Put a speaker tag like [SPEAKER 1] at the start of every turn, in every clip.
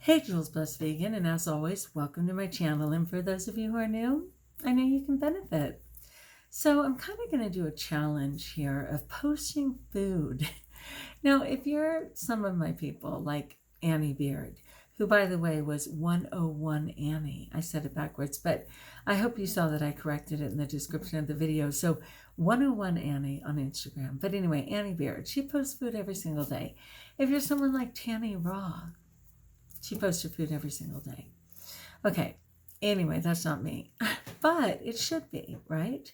[SPEAKER 1] Hey, Jules Blessed Vegan, and as always, welcome to my channel. And for those of you who are new, I know you can benefit. So I'm kind of going to do a challenge here of posting food. Now, if you're some of my people like Annie Beard, who by the way was 101 Annie, I said it backwards, but I hope you saw that I corrected it in the description of the video. So 101 Annie on Instagram. But anyway, Annie Beard, she posts food every single day. If you're someone like Tanny Raw, she posts her food every single day. Okay, anyway, that's not me, but it should be, right?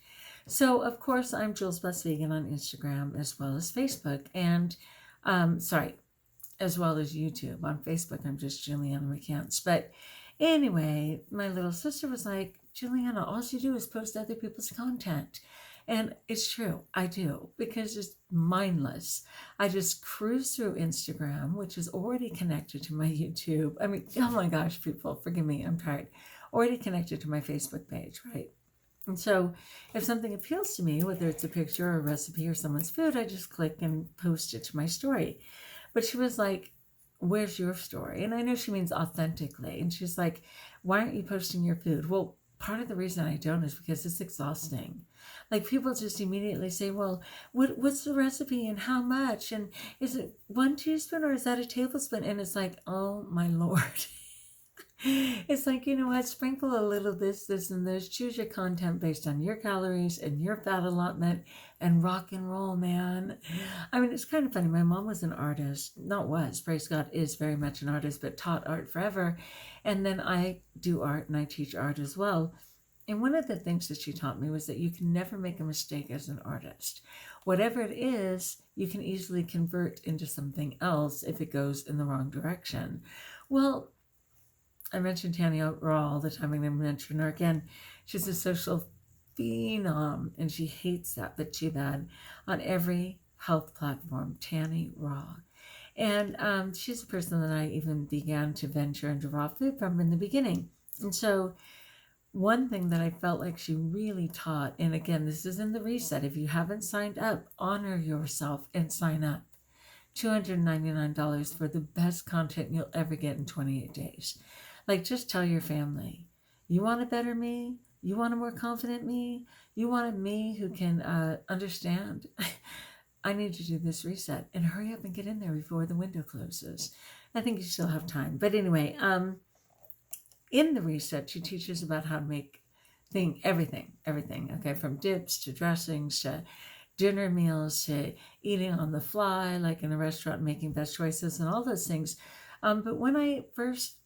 [SPEAKER 1] So, of course, I'm Jules Blessed Vegan on Instagram as well as Facebook, and as well as YouTube. On Facebook, I'm just Juliana McCants. But anyway, my little sister was like, Juliana, all you do is post other people's content. And it's true, I do, because it's mindless. I just cruise through Instagram, which is already connected to my YouTube. I mean, oh my gosh, people, forgive me, I'm tired. Already connected to my Facebook page, right? And so if something appeals to me, whether it's a picture or a recipe or someone's food, I just click and post it to my story. But she was like, where's your story? And I know she means authentically. And she's like, why aren't you posting your food? Well, part of the reason I don't is because it's exhausting. Like people just immediately say, well, what's the recipe and how much? And is it 1 teaspoon or is that a tablespoon? And it's like, oh my Lord. It's like, you know what, sprinkle a little this, and this. Choose your content based on your calories and your fat allotment and rock and roll, man. I mean, it's kind of funny. My mom was an artist. Not was, praise God, is very much an artist, but taught art forever. And then I do art and I teach art as well. And one of the things that she taught me was that you can never make a mistake as an artist. Whatever it is, you can easily convert into something else if it goes in the wrong direction. Well, I mention Tanny Raw all the time. I'm going to mention her again. She's a social phenom, and she hates that, but too bad, on every health platform, Tanny Raw. And she's a person that I even began to venture into raw food from in the beginning. And so one thing that I felt like she really taught, and again, this is in the reset. If you haven't signed up, honor yourself and sign up. $299 for the best content you'll ever get in 28 days. Like, just tell your family, you want a better me? You want a more confident me? You want a me who can understand? I need to do this reset and hurry up and get in there before the window closes. I think you still have time. But anyway, in the reset, she teaches about how to make everything, okay, from dips to dressings to dinner meals to eating on the fly, like in a restaurant, making best choices and all those things. But when I first,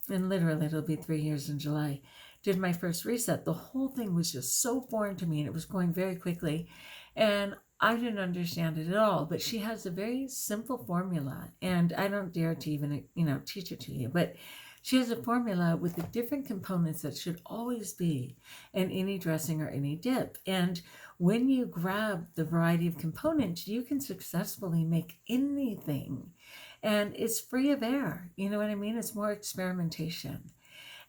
[SPEAKER 1] and literally it'll be 3 years in July, did my first reset, the whole thing was just so foreign to me and it was going very quickly. And I didn't understand it at all, but she has a very simple formula and I don't dare to even, teach it to you, but she has a formula with the different components that should always be in any dressing or any dip. And when you grab the variety of components, you can successfully make anything. And it's free of error. You know what I mean? It's more experimentation.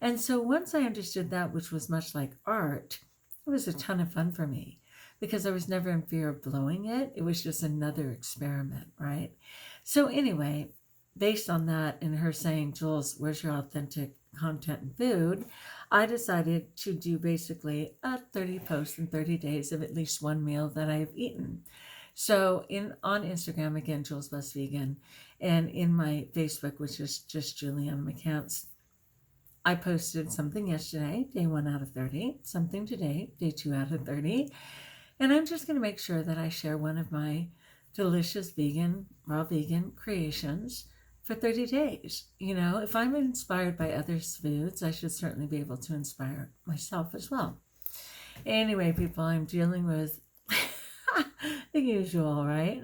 [SPEAKER 1] And so once I understood that, which was much like art, it was a ton of fun for me because I was never in fear of blowing it. It was just another experiment, right? So anyway, based on that and her saying, Jules, where's your authentic content and food? I decided to do basically a 30 posts in 30 days of at least one meal that I have eaten. So on Instagram, again, Jules Blessed Vegan, and in my Facebook, which is just Juliana McCants, I posted something yesterday, day 1 out of 30, something today, day 2 out of 30. And I'm just going to make sure that I share one of my delicious vegan, raw vegan creations for 30 days. You know, if I'm inspired by others' foods, I should certainly be able to inspire myself as well. Anyway, people, I'm dealing with the usual, right?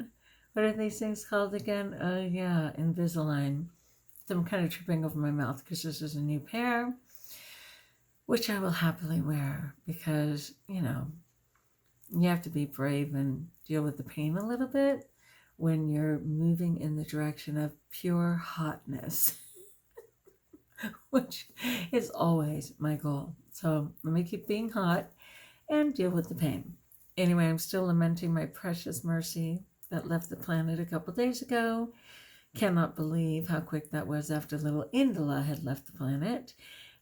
[SPEAKER 1] What are these things called again? Oh, yeah, Invisalign. So I'm kind of tripping over my mouth because this is a new pair, which I will happily wear because, you have to be brave and deal with the pain a little bit when you're moving in the direction of pure hotness, which is always my goal. So let me keep being hot and deal with the pain. Anyway, I'm still lamenting my precious Mercy that left the planet a couple days ago. Cannot believe how quick that was after little Indala had left the planet.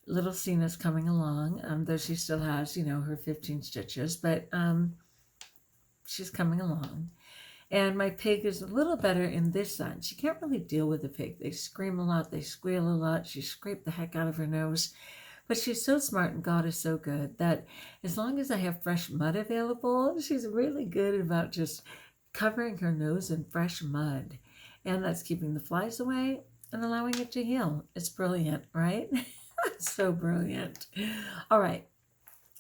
[SPEAKER 1] Little Sina's coming along, though she still has, her 15 stitches, but she's coming along. And my pig is a little better in this sense. She can't really deal with the pig. They scream a lot, they squeal a lot, she scraped the heck out of her nose. But she's so smart and God is so good that as long as I have fresh mud available, she's really good about just covering her nose in fresh mud. And that's keeping the flies away and allowing it to heal. It's brilliant, right? It's so brilliant. All right.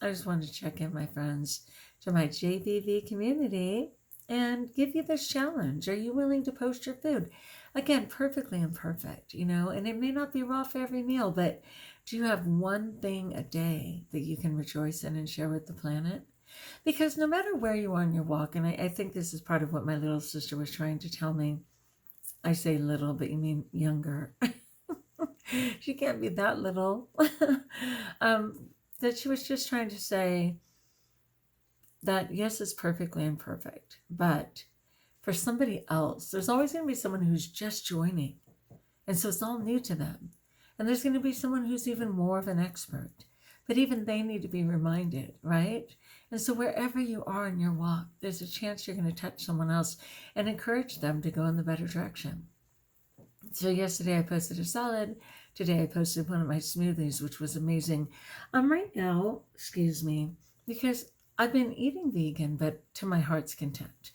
[SPEAKER 1] I just wanted to check in, my friends, to my JBV community and give you this challenge. Are you willing to post your food? Again, perfectly imperfect, and it may not be raw for every meal, but do you have one thing a day that you can rejoice in and share with the planet? Because no matter where you are in your walk, and I think this is part of what my little sister was trying to tell me. I say little, but you mean younger. She can't be that little. That she was just trying to say that, yes, it's perfectly imperfect, but for somebody else, there's always going to be someone who's just joining. And so it's all new to them. And there's going to be someone who's even more of an expert. But even they need to be reminded, right? And so wherever you are in your walk, there's a chance you're going to touch someone else and encourage them to go in the better direction. So yesterday I posted a salad. Today I posted one of my smoothies, which was amazing. Right now, excuse me, because I've been eating vegan, but to my heart's content.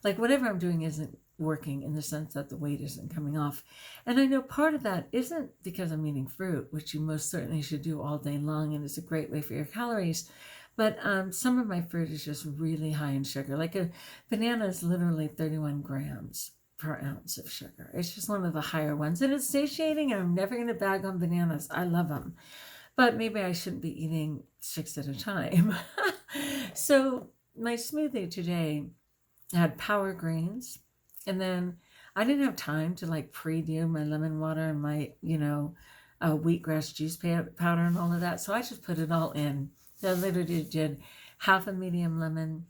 [SPEAKER 1] Like whatever I'm doing isn't working in the sense that the weight isn't coming off. And I know part of that isn't because I'm eating fruit, which you most certainly should do all day long, and it's a great way for your calories. But some of my fruit is just really high in sugar. Like a banana is literally 31 grams per ounce of sugar. It's just one of the higher ones. And it's satiating, and I'm never going to bag on bananas. I love them. But maybe I shouldn't be eating 6 at a time. So my smoothie today had power greens. And then I didn't have time to like pre-do my lemon water and my, wheatgrass juice powder and all of that. So I just put it all in. So I literally did half a medium lemon,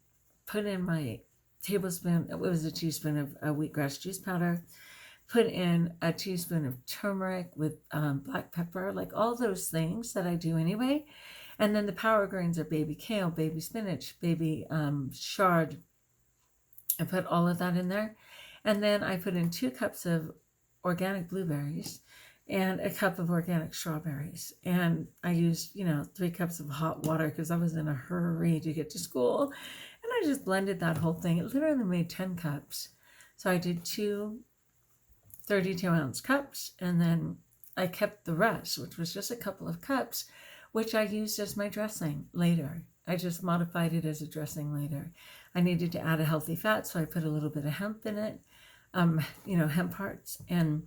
[SPEAKER 1] put in my tablespoon, it was a teaspoon of wheatgrass juice powder, put in a teaspoon of turmeric with black pepper, like all those things that I do anyway. And then the power greens are baby kale, baby spinach, baby chard. I put all of that in there. And then I put in 2 cups of organic blueberries and a cup of organic strawberries. And I used, 3 cups of hot water because I was in a hurry to get to school. And I just blended that whole thing. It literally made 10 cups. So I did 2 32-ounce cups, and then I kept the rest, which was just a couple of cups, which I used as my dressing later. I just modified it as a dressing later. I needed to add a healthy fat, so I put a little bit of hemp in it, hemp hearts, and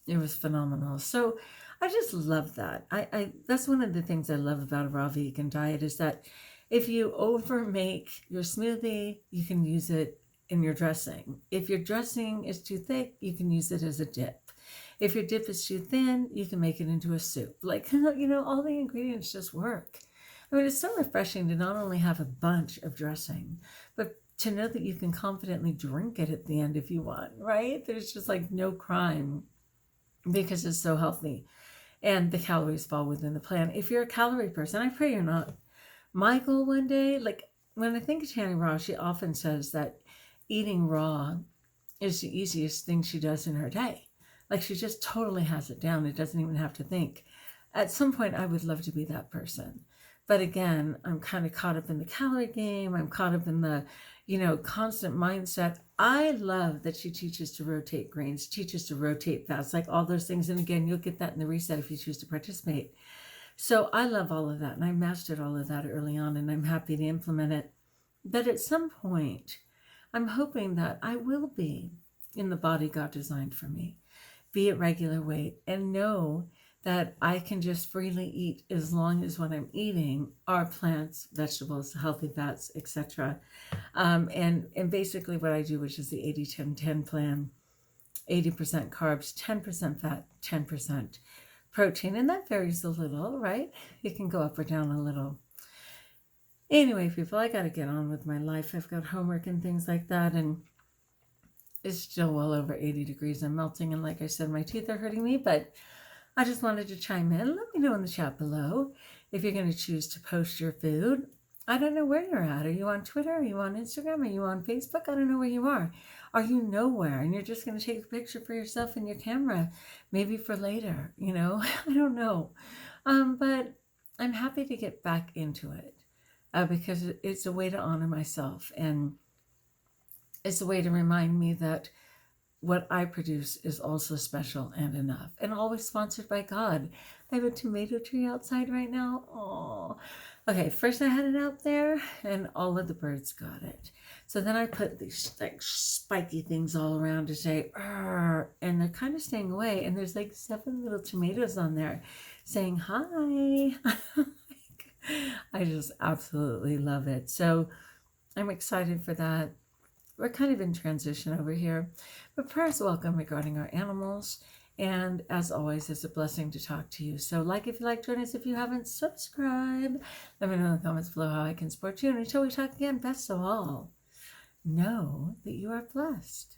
[SPEAKER 1] it was phenomenal. So I just love that. I that's one of the things I love about a raw vegan diet is that if you over make your smoothie, you can use it in your dressing. If your dressing is too thick, you can use it as a dip. If your dip is too thin, you can make it into a soup. Like, all the ingredients just work. I mean, it's so refreshing to not only have a bunch of dressing, but to know that you can confidently drink it at the end if you want, right? There's just like no crime because it's so healthy and the calories fall within the plan. If you're a calorie person, I pray you're not. My goal one day, like when I think of Tanny Raw, she often says that eating raw is the easiest thing she does in her day. Like she just totally has it down. It doesn't even have to think. At some point, I would love to be that person. But again, I'm kind of caught up in the calorie game. I'm caught up in the, constant mindset. I love that she teaches to rotate grains, teaches to rotate fats, like all those things. And again, you'll get that in the reset if you choose to participate. So I love all of that. And I mastered all of that early on, and I'm happy to implement it. But at some point, I'm hoping that I will be in the body God designed for me, be at regular weight, and know that I can just freely eat as long as what I'm eating are plants, vegetables, healthy fats, etc. And basically what I do, which is the 80-10-10 plan, 80% carbs, 10% fat, 10% protein. And that varies a little, right? It can go up or down a little. Anyway, people, I got to get on with my life. I've got homework and things like that. And It's still well over 80 degrees. I'm melting, and like I said, my teeth are hurting me, but I just wanted to chime in. Let me know in the chat below if you're going to choose to post your food. I don't know where you're at. Are you on Twitter? Are you on Instagram? Are you on Facebook? I don't know where you are. Are you nowhere and you're just going to take a picture for yourself in your camera, maybe for later, you know? I don't know. But I'm happy to get back into it because it's a way to honor myself, and it's a way to remind me that what I produce is also special and enough, and always sponsored by God. I have a tomato tree outside right now. Oh, okay. First I had it out there, and all of the birds got it. So then I put these like spiky things all around to say, "Arr," and they're kind of staying away. And there's like 7 little tomatoes on there, saying hi. I just absolutely love it. So I'm excited for that. We're kind of in transition over here, but prayers welcome regarding our animals. And as always, it's a blessing to talk to you. So like if you like, join us. If you haven't, subscribe. Let me know in the comments below how I can support you. And until we talk again, best of all, know that you are blessed.